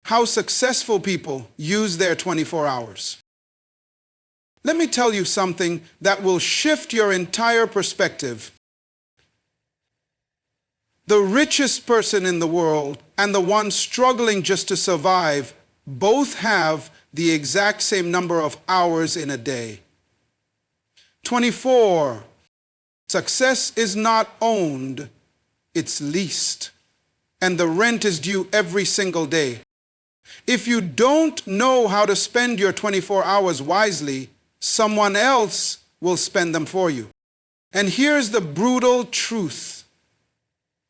how successful people use their 24 hours. Let me tell you something that will shift your entire perspective. The richest person in the world and the one struggling just to survive both have the exact same number of hours in a day. 24. Success is not owned, it's leased. And the rent is due every single day. If you don't know how to spend your 24 hours wisely, someone else will spend them for you. And here's the brutal truth.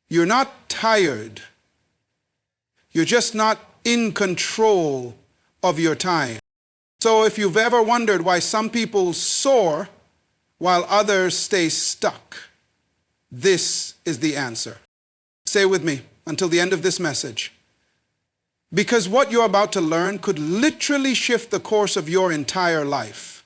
You're not tired. You're just not in control of your time. So if you've ever wondered why some people soar while others stay stuck, this is the answer. Stay with me until the end of this message. Because what you're about to learn could literally shift the course of your entire life.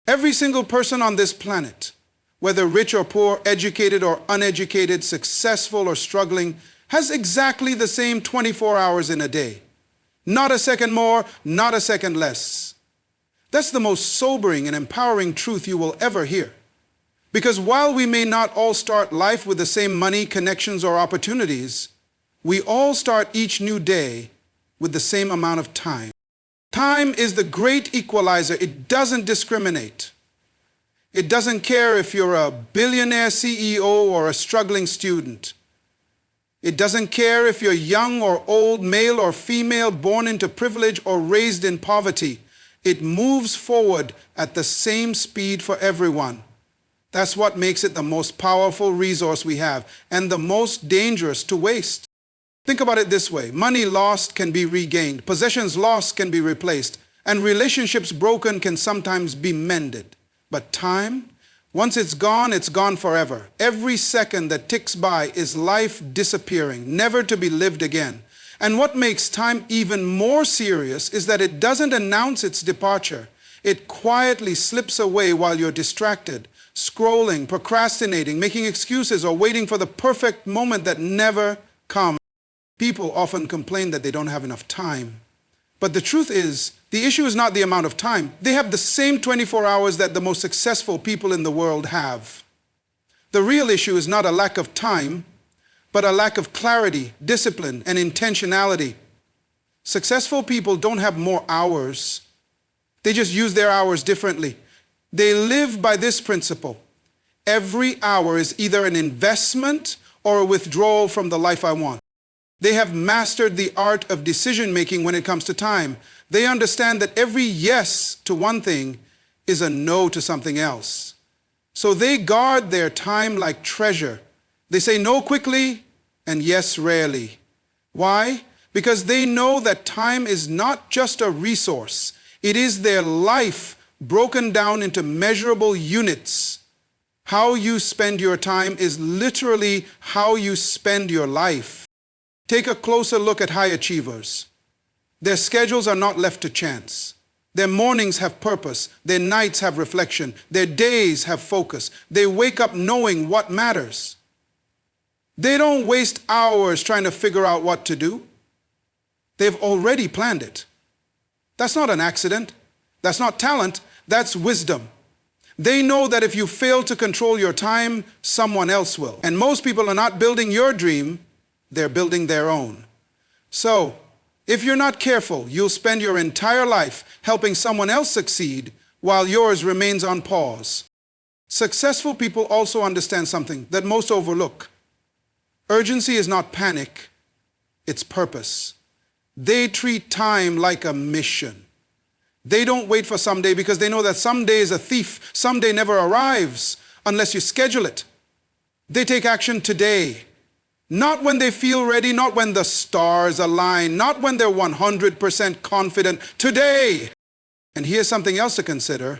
Every single person on this planet, whether rich or poor, educated or uneducated, successful or struggling, has exactly the same 24 hours in a day. Not a second more, not a second less. That's the most sobering and empowering truth you will ever hear. Because while we may not all start life with the same money, connections, or opportunities, we all start each new day with the same amount of time. Time is the great equalizer. It doesn't discriminate. It doesn't care if you're a billionaire CEO or a struggling student. It doesn't care if you're young or old, male or female, born into privilege or raised in poverty. It moves forward at the same speed for everyone. That's what makes it the most powerful resource we have and the most dangerous to waste. Think about it this way. Money lost can be regained. Possessions lost can be replaced. And relationships broken can sometimes be mended. But time, once it's gone forever. Every second that ticks by is life disappearing, never to be lived again. And what makes time even more serious is that it doesn't announce its departure. It quietly slips away while you're distracted, scrolling, procrastinating, making excuses, or waiting for the perfect moment that never comes. People often complain that they don't have enough time. But the truth is, the issue is not the amount of time. They have the same 24 hours that the most successful people in the world have. The real issue is not a lack of time, but a lack of clarity, discipline, and intentionality. Successful people don't have more hours. They just use their hours differently. They live by this principle. Every hour is either an investment or a withdrawal from the life I want. They have mastered the art of decision-making when it comes to time. They understand that every yes to one thing is a no to something else. So they guard their time like treasure. They say no quickly and yes rarely. Why? Because they know that time is not just a resource. It is their life broken down into measurable units. How you spend your time is literally how you spend your life. Take a closer look at high achievers. Their schedules are not left to chance. Their mornings have purpose. Their nights have reflection. Their days have focus. They wake up knowing what matters. They don't waste hours trying to figure out what to do. They've already planned it. That's not an accident. That's not talent. That's wisdom. They know that if you fail to control your time, someone else will. And most people are not building your dream. They're building their own. So, if you're not careful, you'll spend your entire life helping someone else succeed while yours remains on pause. Successful people also understand something that most overlook. Urgency is not panic, it's purpose. They treat time like a mission. They don't wait for someday because they know that someday is a thief. Someday never arrives unless you schedule it. They take action today. Not when they feel ready, not when the stars align, not when they're 100% confident. Today! And here's something else to consider.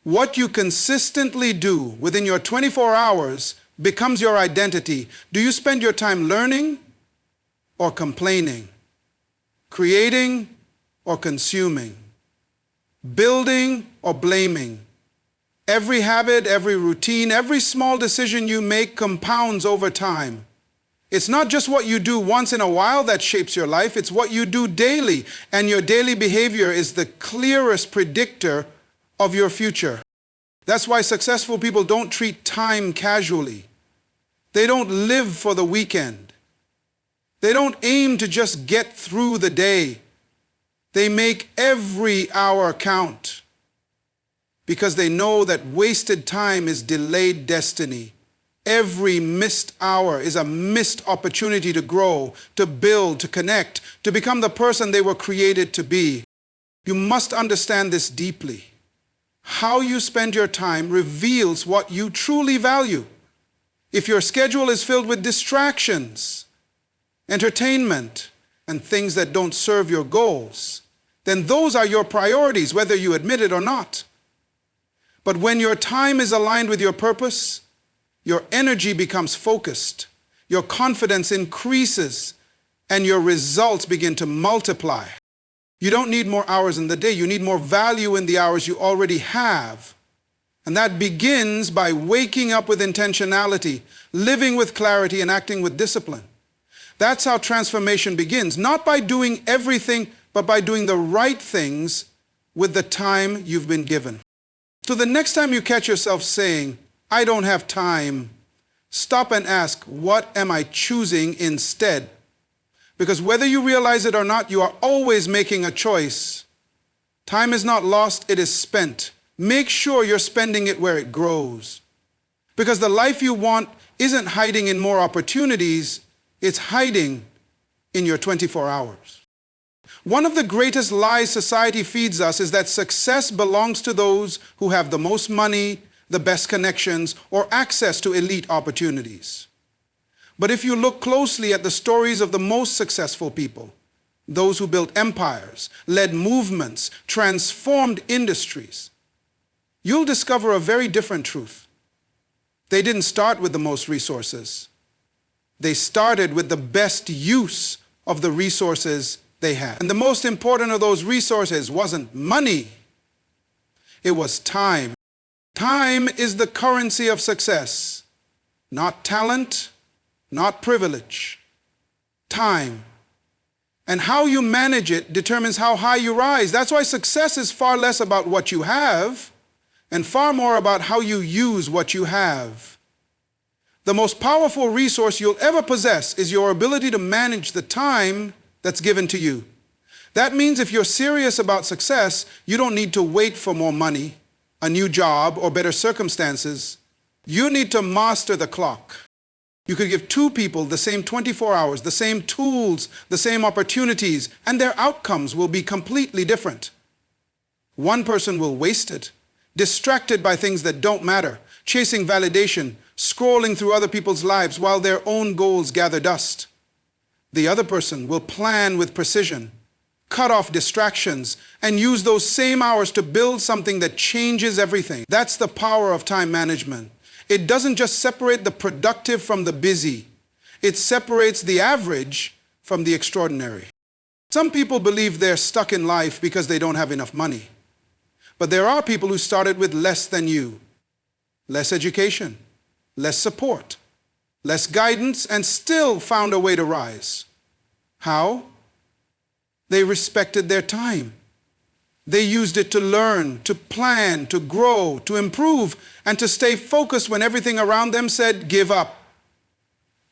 What you consistently do within your 24 hours becomes your identity. Do you spend your time learning or complaining? Creating or consuming? Building or blaming? Every habit, every routine, every small decision you make compounds over time. It's not just what you do once in a while that shapes your life, it's what you do daily. And your daily behavior is the clearest predictor of your future. That's why successful people don't treat time casually. They don't live for the weekend. They don't aim to just get through the day. They make every hour count because they know that wasted time is delayed destiny. Every missed hour is a missed opportunity to grow, to build, to connect, to become the person they were created to be. You must understand this deeply. How you spend your time reveals what you truly value. If your schedule is filled with distractions, entertainment, and things that don't serve your goals, then those are your priorities, whether you admit it or not. But when your time is aligned with your purpose, your energy becomes focused, your confidence increases, and your results begin to multiply. You don't need more hours in the day, you need more value in the hours you already have. And that begins by waking up with intentionality, living with clarity, and acting with discipline. That's how transformation begins, not by doing everything, but by doing the right things with the time you've been given. So the next time you catch yourself saying, I don't have time, stop and ask, what am I choosing instead? Because whether you realize it or not, you are always making a choice. Time is not lost, it is spent. Make sure you're spending it where it grows. Because the life you want isn't hiding in more opportunities, it's hiding in your 24 hours. One of the greatest lies society feeds us is that success belongs to those who have the most money, the best connections, or access to elite opportunities. But if you look closely at the stories of the most successful people, those who built empires, led movements, transformed industries, you'll discover a very different truth. They didn't start with the most resources. They started with the best use of the resources they had. And the most important of those resources wasn't money, it was time. Time is the currency of success, not talent, not privilege. Time. And how you manage it determines how high you rise. That's why success is far less about what you have and far more about how you use what you have. The most powerful resource you'll ever possess is your ability to manage the time that's given to you. That means if you're serious about success, you don't need to wait for more money, a new job, or better circumstances. You need to master the clock. You could give two people the same 24 hours, the same tools, the same opportunities, and their outcomes will be completely different. One person will waste it, distracted by things that don't matter, chasing validation, scrolling through other people's lives while their own goals gather dust. The other person will plan with precision, cut off distractions, and use those same hours to build something that changes everything. That's the power of time management. It doesn't just separate the productive from the busy. It separates the average from the extraordinary. Some people believe they're stuck in life because they don't have enough money. But there are people who started with less than you. Less education, less support, less guidance, and still found a way to rise. How? They respected their time. They used it to learn, to plan, to grow, to improve, and to stay focused when everything around them said, give up.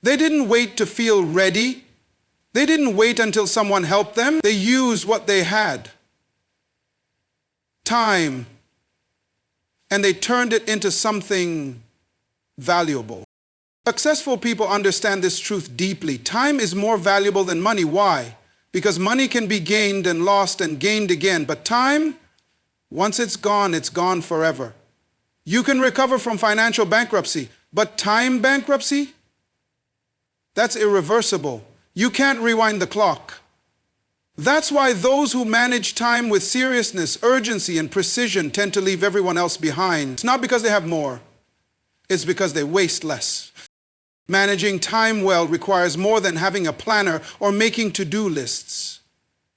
They didn't wait to feel ready. They didn't wait until someone helped them. They used what they had. Time. And they turned it into something valuable. Successful people understand this truth deeply. Time is more valuable than money. Why? Because money can be gained and lost and gained again. But time, once it's gone forever. You can recover from financial bankruptcy, but time bankruptcy? That's irreversible. You can't rewind the clock. That's why those who manage time with seriousness, urgency, and precision tend to leave everyone else behind. It's not because they have more. It's because they waste less. Managing time well requires more than having a planner or making to-do lists.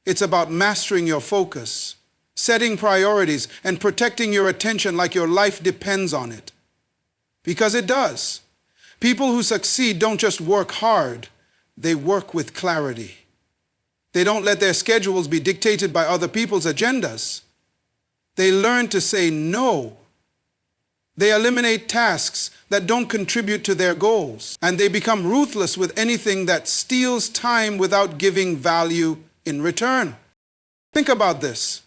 It's about mastering your focus, setting priorities, and protecting your attention like your life depends on it. Because it does. People who succeed don't just work hard. They work with clarity. They don't let their schedules be dictated by other people's agendas. They learn to say no. They eliminate tasks that don't contribute to their goals, and they become ruthless with anything that steals time without giving value in return. Think about this.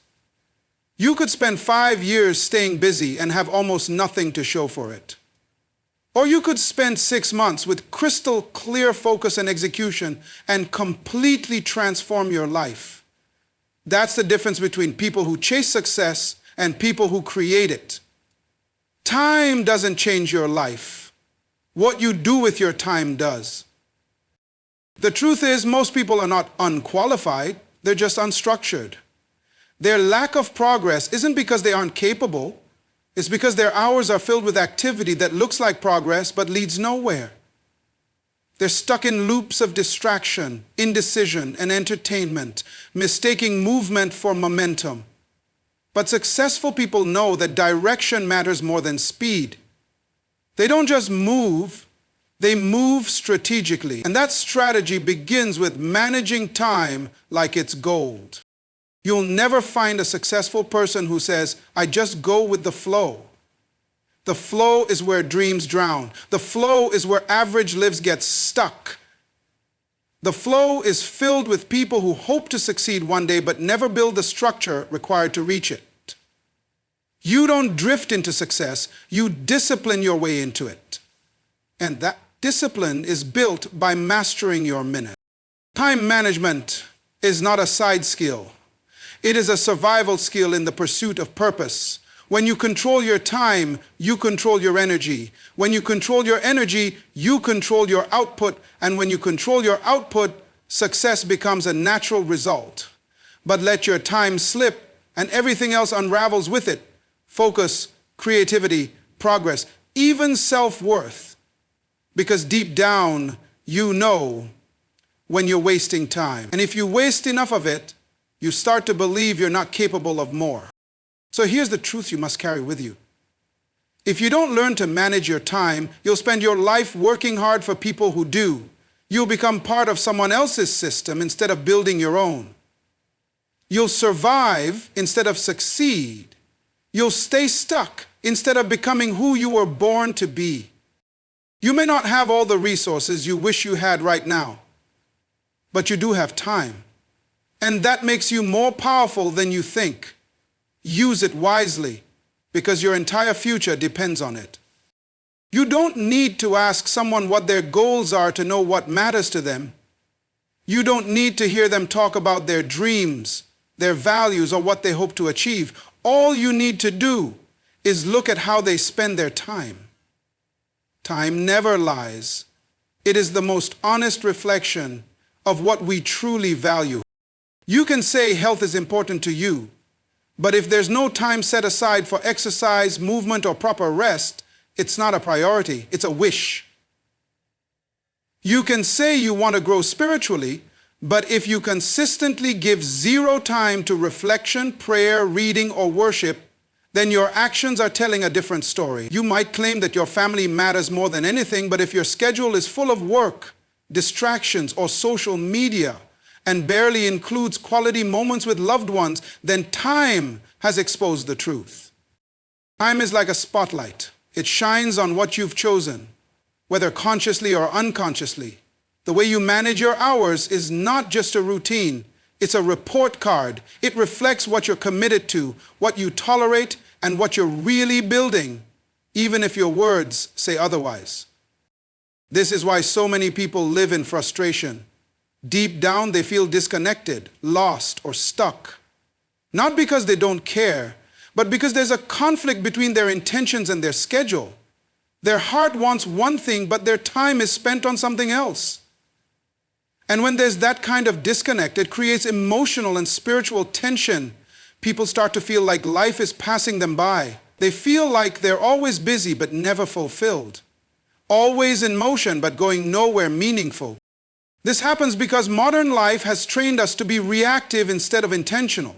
You could spend 5 years staying busy and have almost nothing to show for it. Or you could spend 6 months with crystal clear focus and execution and completely transform your life. That's the difference between people who chase success and people who create it. Time doesn't change your life. What you do with your time does. The truth is, most people are not unqualified, they're just unstructured. Their lack of progress isn't because they aren't capable, it's because their hours are filled with activity that looks like progress but leads nowhere. They're stuck in loops of distraction, indecision, and entertainment, mistaking movement for momentum. But successful people know that direction matters more than speed. They don't just move, they move strategically. And that strategy begins with managing time like it's gold. You'll never find a successful person who says, I just go with the flow. The flow is where dreams drown. The flow is where average lives get stuck. The flow is filled with people who hope to succeed one day but never build the structure required to reach it. You don't drift into success, you discipline your way into it. And that discipline is built by mastering your minute. Time management is not a side skill. It is a survival skill in the pursuit of purpose. When you control your time, you control your energy. When you control your energy, you control your output. And when you control your output, success becomes a natural result. But let your time slip and everything else unravels with it. Focus, creativity, progress, even self-worth. Because deep down, you know when you're wasting time. And if you waste enough of it, you start to believe you're not capable of more. So here's the truth you must carry with you. If you don't learn to manage your time, you'll spend your life working hard for people who do. You'll become part of someone else's system instead of building your own. You'll survive instead of succeed. You'll stay stuck instead of becoming who you were born to be. You may not have all the resources you wish you had right now, but you do have time. And that makes you more powerful than you think. Use it wisely, because your entire future depends on it. You don't need to ask someone what their goals are to know what matters to them. You don't need to hear them talk about their dreams, their values, or what they hope to achieve. All you need to do is look at how they spend their time. Time never lies. It is the most honest reflection of what we truly value. You can say health is important to you, but if there's no time set aside for exercise, movement, or proper rest, it's not a priority, it's a wish. You can say you want to grow spiritually, but if you consistently give zero time to reflection, prayer, reading, or worship, then your actions are telling a different story. You might claim that your family matters more than anything, but if your schedule is full of work, distractions, or social media, and barely includes quality moments with loved ones, then time has exposed the truth. Time is like a spotlight. It shines on what you've chosen, whether consciously or unconsciously. The way you manage your hours is not just a routine, it's a report card. It reflects what you're committed to, what you tolerate, and what you're really building, even if your words say otherwise. This is why so many people live in frustration. Deep down, they feel disconnected, lost, or stuck. Not because they don't care, but because there's a conflict between their intentions and their schedule. Their heart wants one thing, but their time is spent on something else. And when there's that kind of disconnect, it creates emotional and spiritual tension. People start to feel like life is passing them by. They feel like they're always busy but never fulfilled. Always in motion but going nowhere meaningful. This happens because modern life has trained us to be reactive instead of intentional.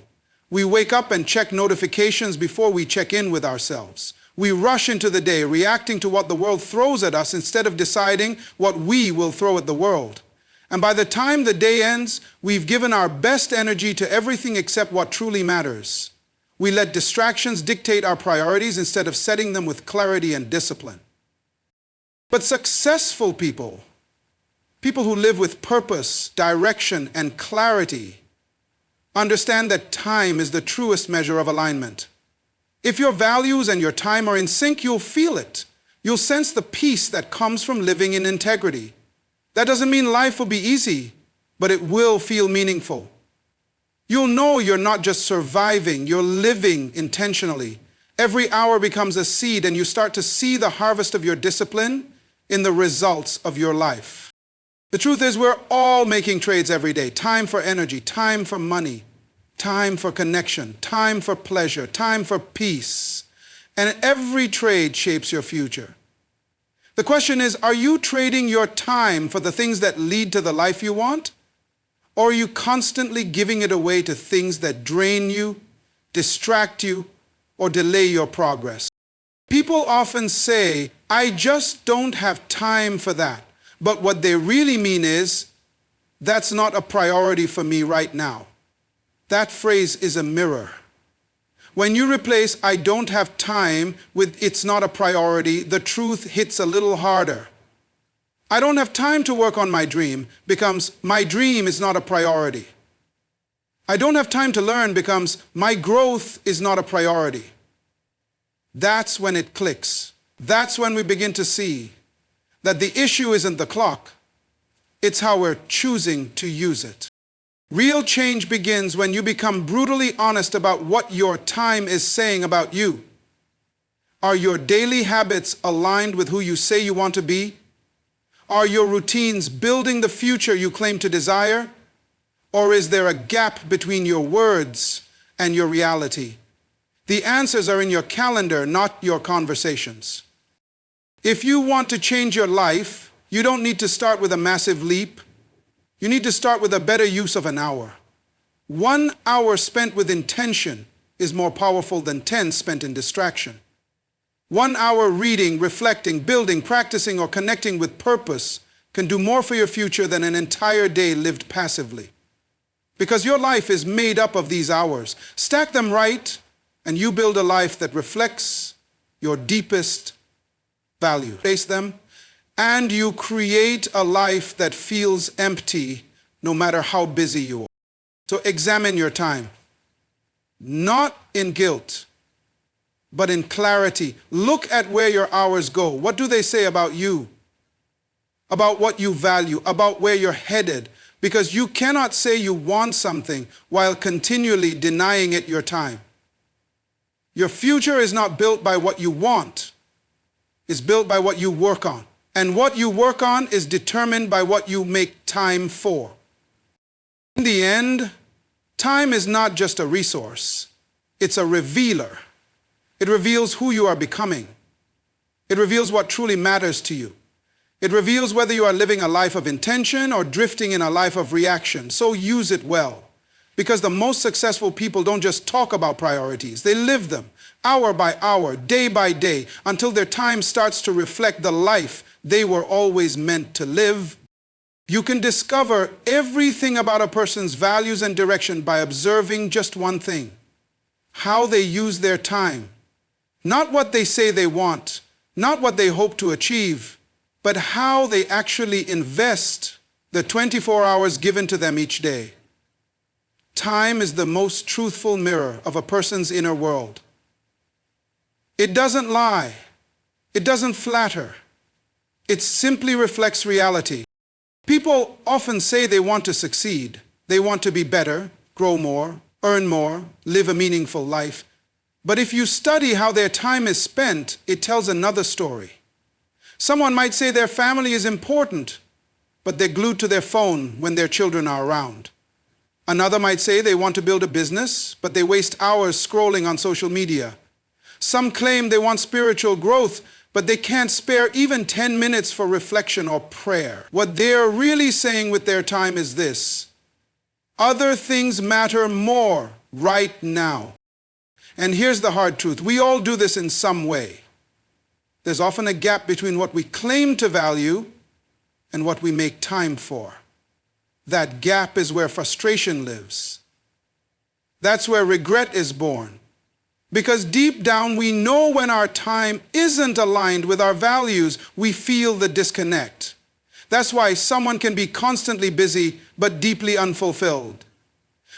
We wake up and check notifications before we check in with ourselves. We rush into the day, reacting to what the world throws at us instead of deciding what we will throw at the world. And by the time the day ends, we've given our best energy to everything except what truly matters. We let distractions dictate our priorities instead of setting them with clarity and discipline. But successful people, people who live with purpose, direction, and clarity, understand that time is the truest measure of alignment. If your values and your time are in sync, you'll feel it. You'll sense the peace that comes from living in integrity. That doesn't mean life will be easy, but it will feel meaningful. You'll know you're not just surviving, you're living intentionally. Every hour becomes a seed, and you start to see the harvest of your discipline in the results of your life. The truth is, we're all making trades every day. Time for energy, time for money, time for connection, time for pleasure, time for peace. And every trade shapes your future. The question is, are you trading your time for the things that lead to the life you want? Or are you constantly giving it away to things that drain you, distract you, or delay your progress? People often say, I just don't have time for that. But what they really mean is, that's not a priority for me right now. That phrase is a mirror. When you replace I don't have time with it's not a priority, the truth hits a little harder. I don't have time to work on my dream becomes my dream is not a priority. I don't have time to learn becomes my growth is not a priority. That's when it clicks. That's when we begin to see that the issue isn't the clock, it's how we're choosing to use it. Real change begins when you become brutally honest about what your time is saying about you. Are your daily habits aligned with who you say you want to be? Are your routines building the future you claim to desire? Or is there a gap between your words and your reality? The answers are in your calendar, not your conversations. If you want to change your life, you don't need to start with a massive leap. You need to start with a better use of an hour. 1 hour spent with intention is more powerful than 10 spent in distraction. 1 hour reading, reflecting, building, practicing, or connecting with purpose can do more for your future than an entire day lived passively. Because your life is made up of these hours. Stack them right, and you build a life that reflects your deepest value. Face them, and you create a life that feels empty no matter how busy you are. So examine your time, not in guilt, but in clarity. Look at where your hours go. What do they say about you? About what you value, about where you're headed? Because you cannot say you want something while continually denying it your time. Your future is not built by what you want. It's built by what you work on. And what you work on is determined by what you make time for. In the end, time is not just a resource. It's a revealer. It reveals who you are becoming. It reveals what truly matters to you. It reveals whether you are living a life of intention or drifting in a life of reaction. So use it well. Because the most successful people don't just talk about priorities, they live them, hour by hour, day by day, until their time starts to reflect the life they were always meant to live. You can discover everything about a person's values and direction by observing just one thing: how they use their time. Not what they say they want, not what they hope to achieve, but how they actually invest the 24 hours given to them each day. Time is the most truthful mirror of a person's inner world. It doesn't lie. It doesn't flatter. It simply reflects reality. People often say they want to succeed. They want to be better, grow more, earn more, live a meaningful life. But if you study how their time is spent, it tells another story. Someone might say their family is important, but they're glued to their phone when their children are around. Another might say they want to build a business, but they waste hours scrolling on social media. Some claim they want spiritual growth, but they can't spare even 10 minutes for reflection or prayer. What they're really saying with their time is this: other things matter more right now. And here's the hard truth: we all do this in some way. There's often a gap between what we claim to value and what we make time for. That gap is where frustration lives. That's where regret is born. Because deep down we know when our time isn't aligned with our values, we feel the disconnect. That's why someone can be constantly busy but deeply unfulfilled.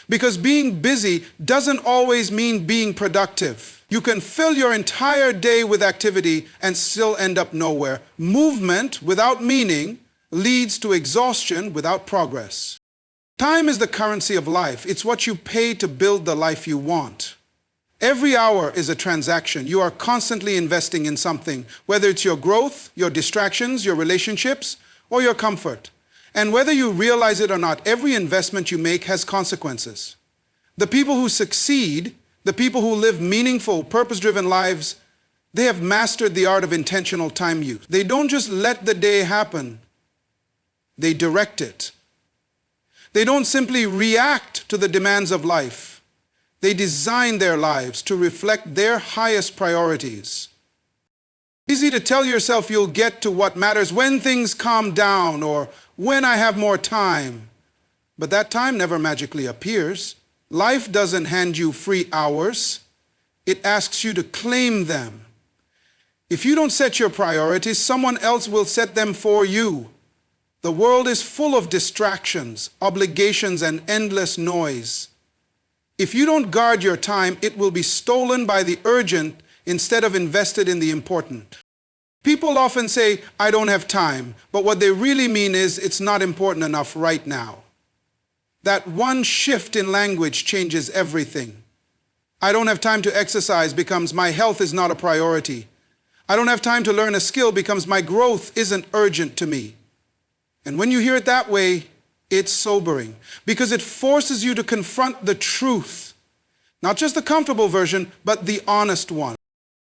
Because being busy doesn't always mean being productive. You can fill your entire day with activity and still end up nowhere. Movement without meaning leads to exhaustion without progress. Time is the currency of life. It's what you pay to build the life you want. Every hour is a transaction. You are constantly investing in something, whether it's your growth, your distractions, your relationships, or your comfort. And whether you realize it or not, every investment you make has consequences. The people who succeed, the people who live meaningful, purpose-driven lives, they have mastered the art of intentional time use. They don't just let the day happen, they direct it. They don't simply react to the demands of life. They design their lives to reflect their highest priorities. It's easy to tell yourself you'll get to what matters when things calm down or when I have more time. But that time never magically appears. Life doesn't hand you free hours. It asks you to claim them. If you don't set your priorities, someone else will set them for you. The world is full of distractions, obligations, and endless noise. If you don't guard your time, it will be stolen by the urgent instead of invested in the important. People often say, I don't have time, but what they really mean is it's not important enough right now. That one shift in language changes everything. I don't have time to exercise becomes my health is not a priority. I don't have time to learn a skill becomes my growth isn't urgent to me. And when you hear it that way, it's sobering because it forces you to confront the truth, not just the comfortable version, but the honest one.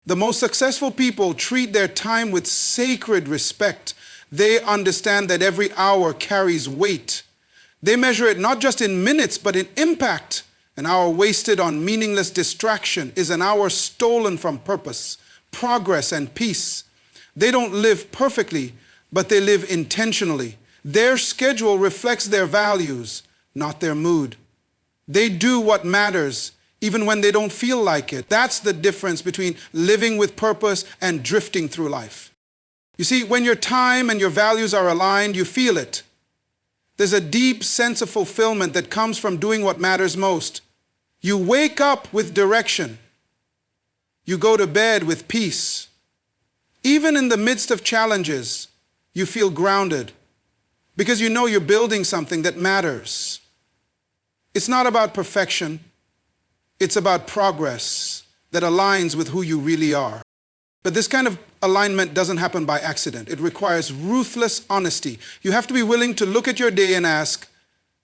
The most successful people treat their time with sacred respect. They understand that every hour carries weight. They measure it not just in minutes, but in impact. An hour wasted on meaningless distraction is an hour stolen from purpose, progress, and peace. They don't live perfectly, but they live intentionally. Their schedule reflects their values, not their mood. They do what matters, even when they don't feel like it. That's the difference between living with purpose and drifting through life. You see, when your time and your values are aligned, you feel it. There's a deep sense of fulfillment that comes from doing what matters most. You wake up with direction. You go to bed with peace. Even in the midst of challenges, you feel grounded because you know you're building something that matters. It's not about perfection. It's about progress that aligns with who you really are. But this kind of alignment doesn't happen by accident. It requires ruthless honesty. You have to be willing to look at your day and ask,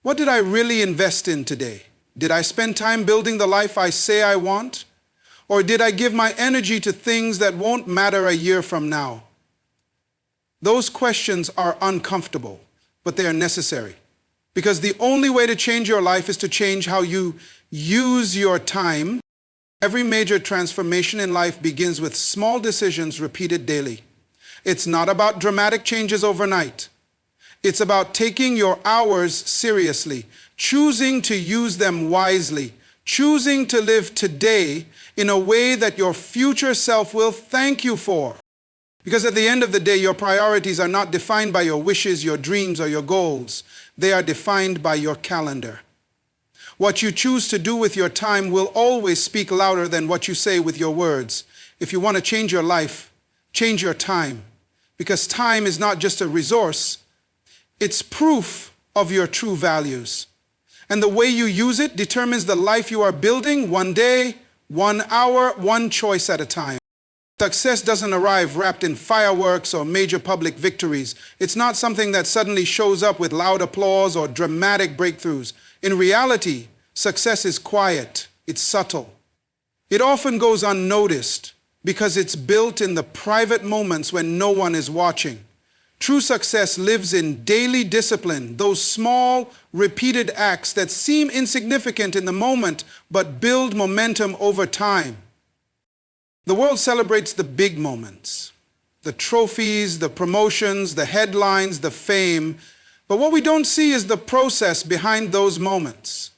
what did I really invest in today? Did I spend time building the life I say I want? Or did I give my energy to things that won't matter a year from now? Those questions are uncomfortable, but they are necessary. Because the only way to change your life is to change how you use your time. Every major transformation in life begins with small decisions repeated daily. It's not about dramatic changes overnight. It's about taking your hours seriously, choosing to use them wisely, choosing to live today in a way that your future self will thank you for. Because at the end of the day, your priorities are not defined by your wishes, your dreams, or your goals. They are defined by your calendar. What you choose to do with your time will always speak louder than what you say with your words. If you want to change your life, change your time. Because time is not just a resource, it's proof of your true values. And the way you use it determines the life you are building one day, 1 hour, one choice at a time. Success doesn't arrive wrapped in fireworks or major public victories. It's not something that suddenly shows up with loud applause or dramatic breakthroughs. In reality, success is quiet, it's subtle. It often goes unnoticed because it's built in the private moments when no one is watching. True success lives in daily discipline, those small, repeated acts that seem insignificant in the moment but build momentum over time. The world celebrates the big moments, the trophies, the promotions, the headlines, the fame. But what we don't see is the process behind those moments.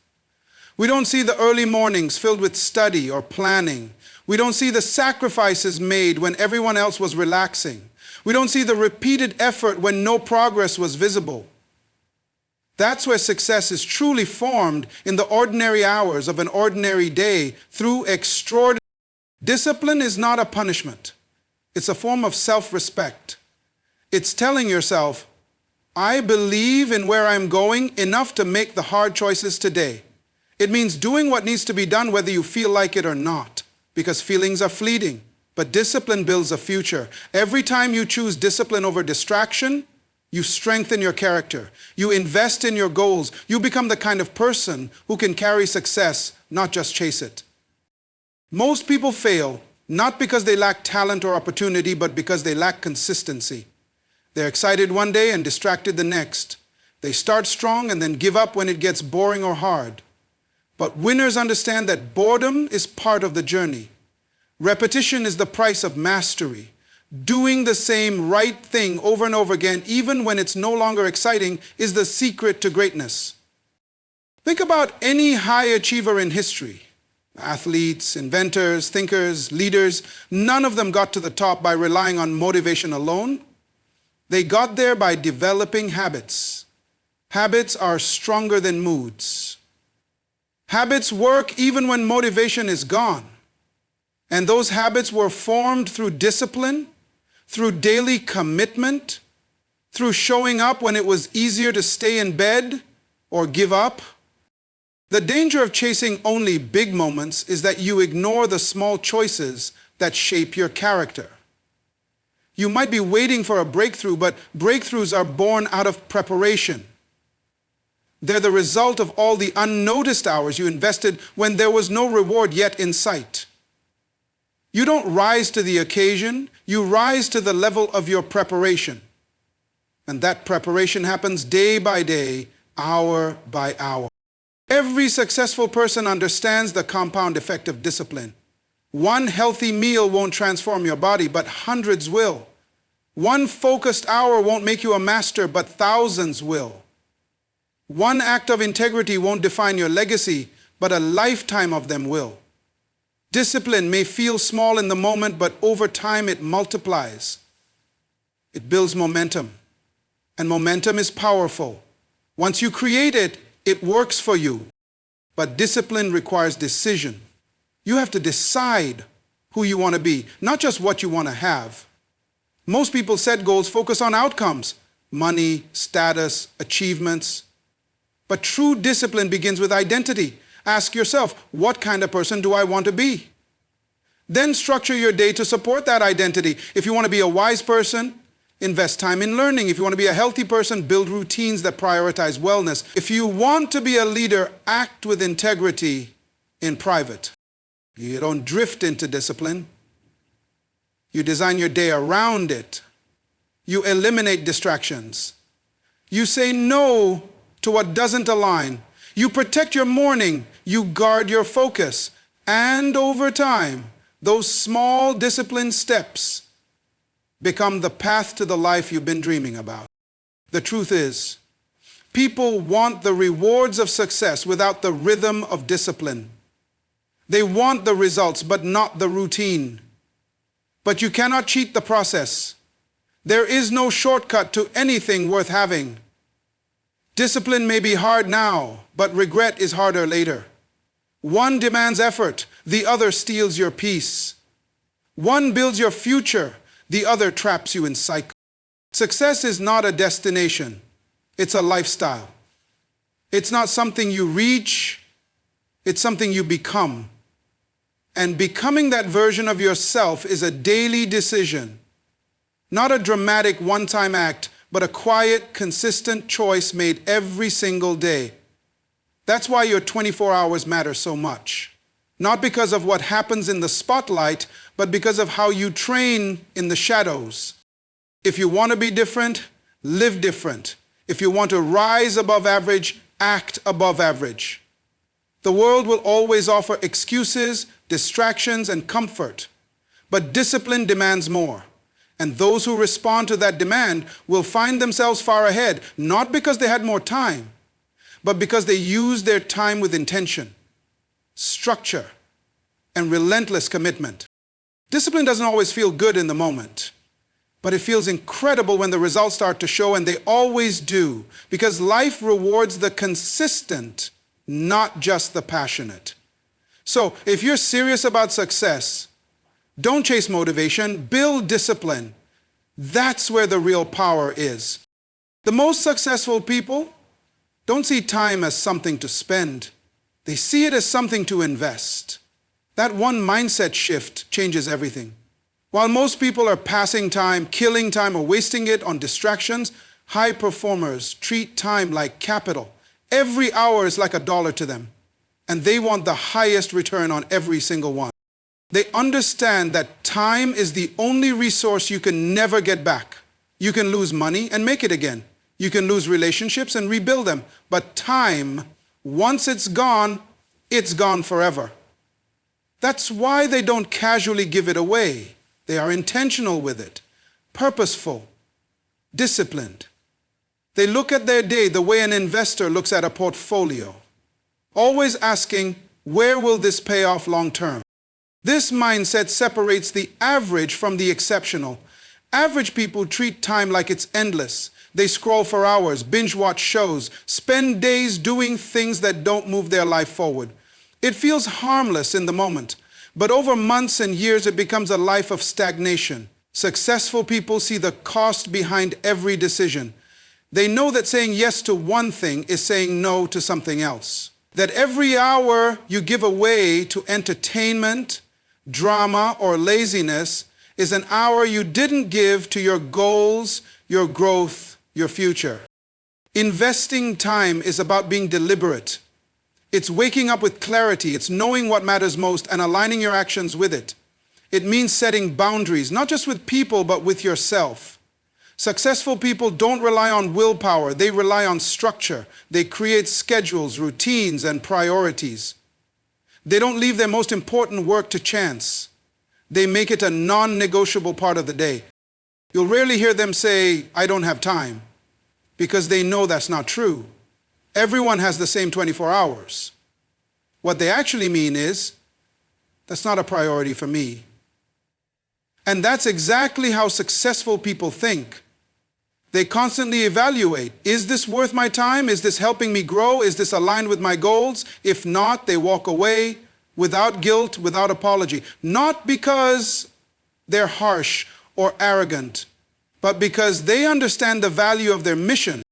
We don't see the early mornings filled with study or planning. We don't see the sacrifices made when everyone else was relaxing. We don't see the repeated effort when no progress was visible. That's where success is truly formed, in the ordinary hours of an ordinary day through extraordinary. Discipline is not a punishment. It's a form of self-respect. It's telling yourself, I believe in where I'm going enough to make the hard choices today. It means doing what needs to be done whether you feel like it or not, because feelings are fleeting. But discipline builds a future. Every time you choose discipline over distraction, you strengthen your character. You invest in your goals. You become the kind of person who can carry success, not just chase it. Most people fail, not because they lack talent or opportunity, but because they lack consistency. They're excited one day and distracted the next. They start strong and then give up when it gets boring or hard. But winners understand that boredom is part of the journey. Repetition is the price of mastery. Doing the same right thing over and over again, even when it's no longer exciting, is the secret to greatness. Think about any high achiever in history. Athletes, inventors, thinkers, leaders, none of them got to the top by relying on motivation alone. They got there by developing habits. Habits are stronger than moods. Habits work even when motivation is gone. And those habits were formed through discipline, through daily commitment, through showing up when it was easier to stay in bed or give up. The danger of chasing only big moments is that you ignore the small choices that shape your character. You might be waiting for a breakthrough, but breakthroughs are born out of preparation. They're the result of all the unnoticed hours you invested when there was no reward yet in sight. You don't rise to the occasion, you rise to the level of your preparation. And that preparation happens day by day, hour by hour. Every successful person understands the compound effect of discipline. One healthy meal won't transform your body, but hundreds will. One focused hour won't make you a master, but thousands will. One act of integrity won't define your legacy, but a lifetime of them will. Discipline may feel small in the moment, but over time it multiplies. It builds momentum, and momentum is powerful. Once you create it, it works for you. But discipline requires decision. You have to decide who you want to be, not just what you want to have. Most people set goals focus on outcomes, money, status, achievements. But true discipline begins with identity. Ask yourself, what kind of person do I want to be? Then structure your day to support that identity. If you want to be a wise person, invest time in learning. If you want to be a healthy person, build routines that prioritize wellness. If you want to be a leader, act with integrity in private. You don't drift into discipline. You design your day around it. You eliminate distractions. You say no to what doesn't align. You protect your morning. You guard your focus. And over time, those small disciplined steps become the path to the life you've been dreaming about. The truth is, people want the rewards of success without the rhythm of discipline. They want the results, but not the routine. But you cannot cheat the process. There is no shortcut to anything worth having. Discipline may be hard now, but regret is harder later. One demands effort, the other steals your peace. One builds your future, the other traps you in cycles. Success is not a destination, it's a lifestyle. It's not something you reach, it's something you become. And becoming that version of yourself is a daily decision, not a dramatic one-time act, but a quiet, consistent choice made every single day. That's why your 24 hours matter so much. Not because of what happens in the spotlight, but because of how you train in the shadows. If you want to be different, live different. If you want to rise above average, act above average. The world will always offer excuses, distractions, and comfort. But discipline demands more. And those who respond to that demand will find themselves far ahead, not because they had more time, but because they used their time with intention, structure, and relentless commitment. Discipline doesn't always feel good in the moment, but it feels incredible when the results start to show, and they always do, because life rewards the consistent, not just the passionate. So, if you're serious about success, don't chase motivation, build discipline. That's where the real power is. The most successful people don't see time as something to spend. They see it as something to invest. That one mindset shift changes everything. While most people are passing time, killing time, or wasting it on distractions, high performers treat time like capital. Every hour is like $1 to them, and they want the highest return on every single one. They understand that time is the only resource you can never get back. You can lose money and make it again. You can lose relationships and rebuild them. But time, once it's gone forever. That's why they don't casually give it away. They are intentional with it, purposeful, disciplined. They look at their day the way an investor looks at a portfolio, always asking, where will this pay off long term? This mindset separates the average from the exceptional. Average people treat time like it's endless. They scroll for hours, binge watch shows, spend days doing things that don't move their life forward. It feels harmless in the moment, but over months and years it becomes a life of stagnation. Successful people see the cost behind every decision. They know that saying yes to one thing is saying no to something else. That every hour you give away to entertainment, drama, or laziness is an hour you didn't give to your goals, your growth, your future. Investing time is about being deliberate. It's waking up with clarity. It's knowing what matters most and aligning your actions with it. It means setting boundaries, not just with people, but with yourself. Successful people don't rely on willpower. They rely on structure. They create schedules, routines, and priorities. They don't leave their most important work to chance. They make it a non-negotiable part of the day. You'll rarely hear them say, I don't have time, because they know that's not true. Everyone has the same 24 hours. What they actually mean is, that's not a priority for me. And that's exactly how successful people think. They constantly evaluate, is this worth my time? Is this helping me grow? Is this aligned with my goals? If not, they walk away without guilt, without apology. Not because they're harsh or arrogant, but because they understand the value of their mission.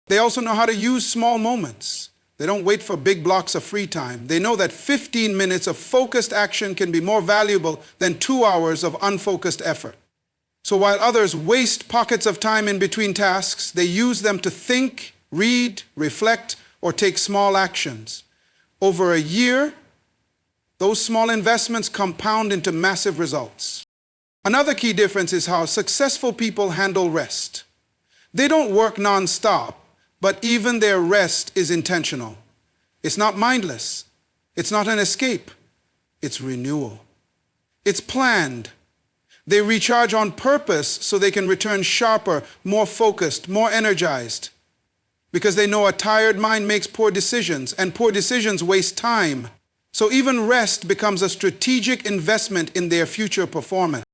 They also know how to use small moments. They don't wait for big blocks of free time. They know that 15 minutes of focused action can be more valuable than 2 hours of unfocused effort. So while others waste pockets of time in between tasks, they use them to think, read, reflect, or take small actions. Over a year, those small investments compound into massive results. Another key difference is how successful people handle rest. They don't work non-stop, but even their rest is intentional. It's not mindless. It's not an escape. It's renewal. It's planned. They recharge on purpose so they can return sharper, more focused, more energized. Because they know a tired mind makes poor decisions, and poor decisions waste time. So even rest becomes a strategic investment in their future performance.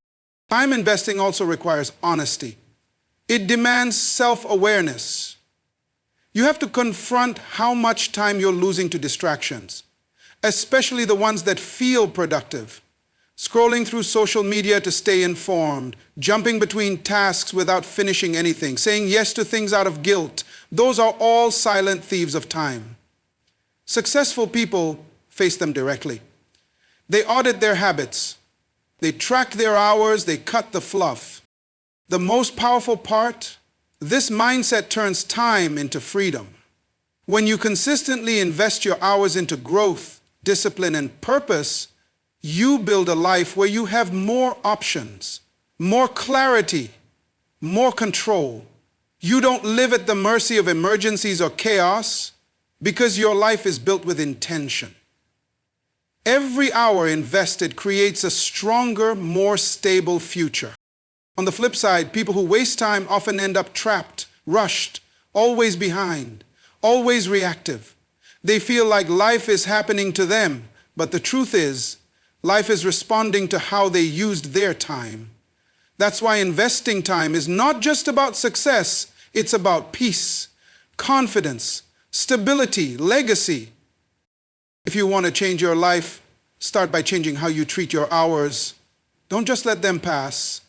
Time investing also requires honesty. It demands self-awareness. You have to confront how much time you're losing to distractions, especially the ones that feel productive. Scrolling through social media to stay informed, jumping between tasks without finishing anything, saying yes to things out of guilt. Those are all silent thieves of time. Successful people face them directly. They audit their habits. They track their hours. They cut the fluff. The most powerful part, this mindset turns time into freedom. When you consistently invest your hours into growth, discipline, and purpose, you build a life where you have more options, more clarity, more control. You don't live at the mercy of emergencies or chaos because your life is built with intention. Every hour invested creates a stronger, more stable future. On the flip side, people who waste time often end up trapped, rushed, always behind, always reactive. They feel like life is happening to them, but the truth is, life is responding to how they used their time. That's why investing time is not just about success, it's about peace, confidence, stability, legacy. If you want to change your life, start by changing how you treat your hours. Don't just let them pass.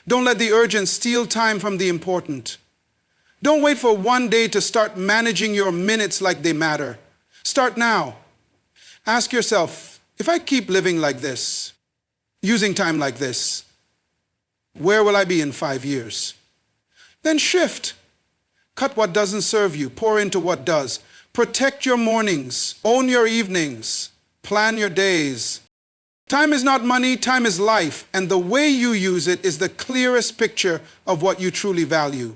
Don't let the urgent steal time from the important. Don't wait for one day to start managing your minutes like they matter. Start now. Ask yourself, if I keep living like this, using time like this, where will I be in 5 years? Then shift. Cut what doesn't serve you, pour into what does. Protect your mornings, own your evenings, plan your days. Time is not money, time is life, and the way you use it is the clearest picture of what you truly value.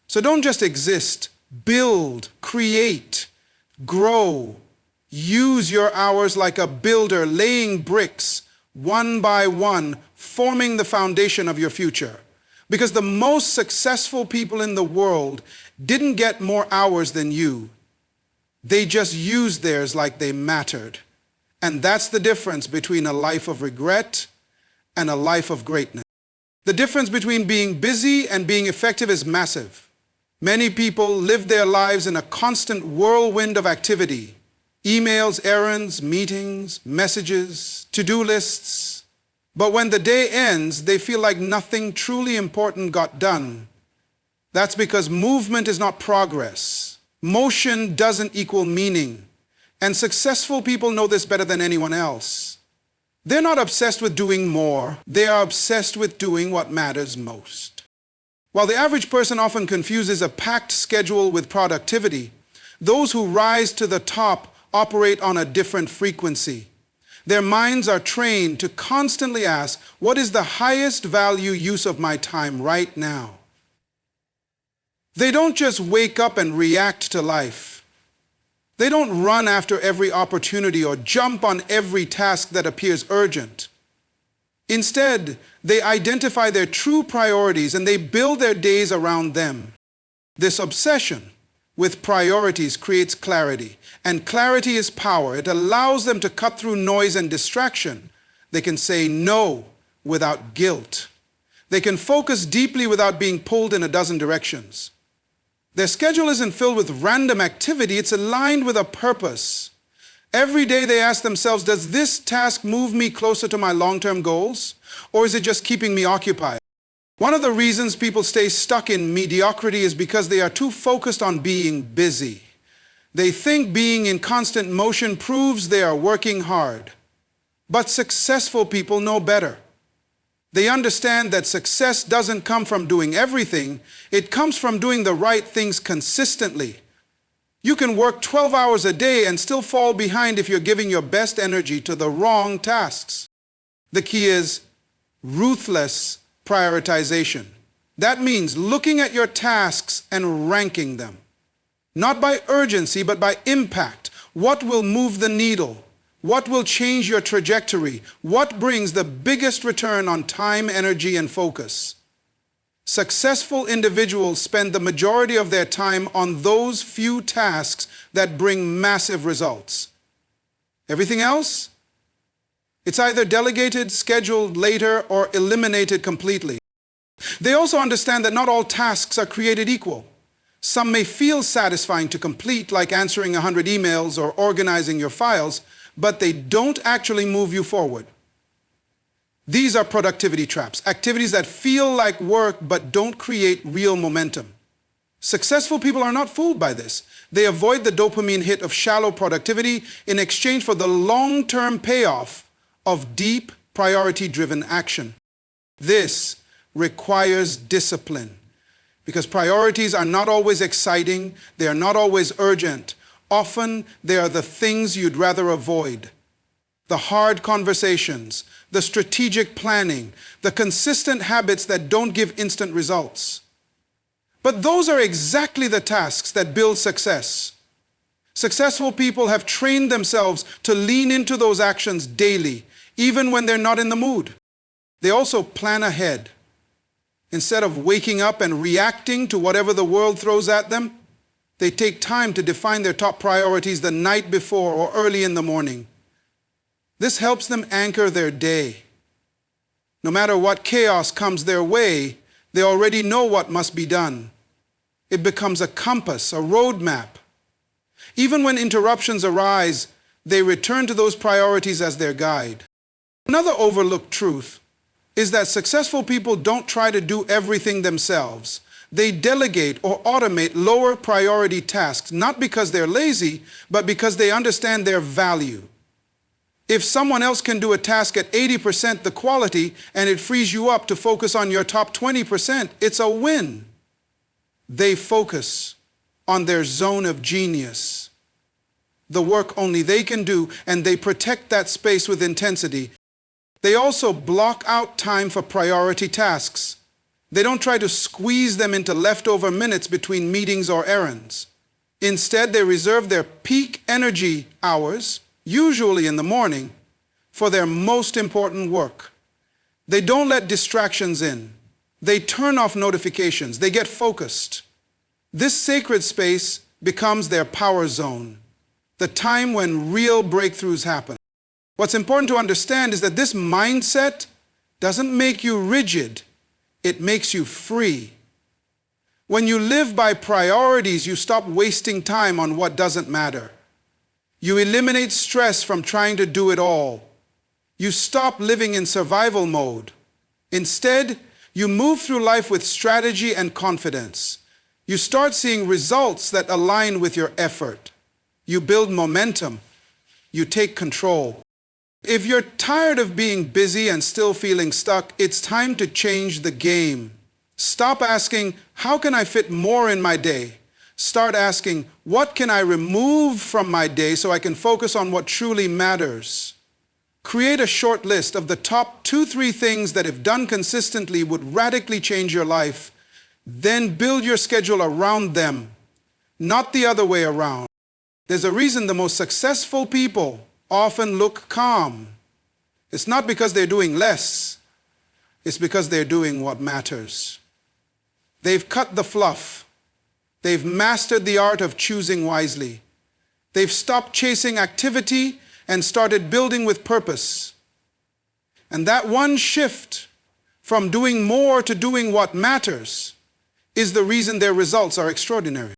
So don't just exist, build, create, grow. Use your hours like a builder, laying bricks, one by one, forming the foundation of your future. Because the most successful people in the world didn't get more hours than you. They just used theirs like they mattered. And that's the difference between a life of regret and a life of greatness. The difference between being busy and being effective is massive. Many people live their lives in a constant whirlwind of activity. Emails, errands, meetings, messages, to-do lists. But when the day ends, they feel like nothing truly important got done. That's because movement is not progress. Motion doesn't equal meaning. And successful people know this better than anyone else. They're not obsessed with doing more. They are obsessed with doing what matters most. While the average person often confuses a packed schedule with productivity, those who rise to the top operate on a different frequency. Their minds are trained to constantly ask, what is the highest value use of my time right now? They don't just wake up and react to life. They don't run after every opportunity or jump on every task that appears urgent. Instead, they identify their true priorities and they build their days around them. This obsession with priorities creates clarity, and clarity is power. It allows them to cut through noise and distraction. They can say no without guilt. They can focus deeply without being pulled in a dozen directions. Their schedule isn't filled with random activity, it's aligned with a purpose. Every day they ask themselves, does this task move me closer to my long-term goals, or is it just keeping me occupied? One of the reasons people stay stuck in mediocrity is because they are too focused on being busy. They think being in constant motion proves they are working hard. But successful people know better. They understand that success doesn't come from doing everything, it comes from doing the right things consistently. You can work 12 hours a day and still fall behind if you're giving your best energy to the wrong tasks. The key is ruthless prioritization. That means looking at your tasks and ranking them. Not by urgency, but by impact. What will move the needle? What will change your trajectory? What brings the biggest return on time, energy, and focus? Successful individuals spend the majority of their time on those few tasks that bring massive results. Everything else? It's either delegated, scheduled later, or eliminated completely. They also understand that not all tasks are created equal. Some may feel satisfying to complete, like answering 100 emails or organizing your files, but they don't actually move you forward. These are productivity traps, activities that feel like work but don't create real momentum. Successful people are not fooled by this. They avoid the dopamine hit of shallow productivity in exchange for the long-term payoff of deep, priority-driven action. This requires discipline, because priorities are not always exciting, they are not always urgent. Often, they are the things you'd rather avoid. The hard conversations, the strategic planning, the consistent habits that don't give instant results. But those are exactly the tasks that build success. Successful people have trained themselves to lean into those actions daily, even when they're not in the mood. They also plan ahead. Instead of waking up and reacting to whatever the world throws at them, they take time to define their top priorities the night before or early in the morning. This helps them anchor their day. No matter what chaos comes their way, they already know what must be done. It becomes a compass, a roadmap. Even when interruptions arise, they return to those priorities as their guide. Another overlooked truth is that successful people don't try to do everything themselves. They delegate or automate lower priority tasks, not because they're lazy, but because they understand their value. If someone else can do a task at 80% the quality and it frees you up to focus on your top 20%, it's a win. They focus on their zone of genius, the work only they can do, and they protect that space with intensity. They also block out time for priority tasks. They don't try to squeeze them into leftover minutes between meetings or errands. Instead, they reserve their peak energy hours, usually in the morning, for their most important work. They don't let distractions in. They turn off notifications. They get focused. This sacred space becomes their power zone, the time when real breakthroughs happen. What's important to understand is that this mindset doesn't make you rigid. It makes you free. When you live by priorities, you stop wasting time on what doesn't matter. You eliminate stress from trying to do it all. You stop living in survival mode. Instead, you move through life with strategy and confidence. You start seeing results that align with your effort. You build momentum. You take control. If you're tired of being busy and still feeling stuck, it's time to change the game. Stop asking, how can I fit more in my day? Start asking, what can I remove from my day so I can focus on what truly matters? Create a short list of the top 2-3 things that, if done consistently, would radically change your life. Then build your schedule around them, not the other way around. There's a reason the most successful people often look calm. It's not because they're doing less. It's because they're doing what matters. They've cut the fluff. They've mastered the art of choosing wisely. They've stopped chasing activity and started building with purpose. And that one shift from doing more to doing what matters is the reason their results are extraordinary.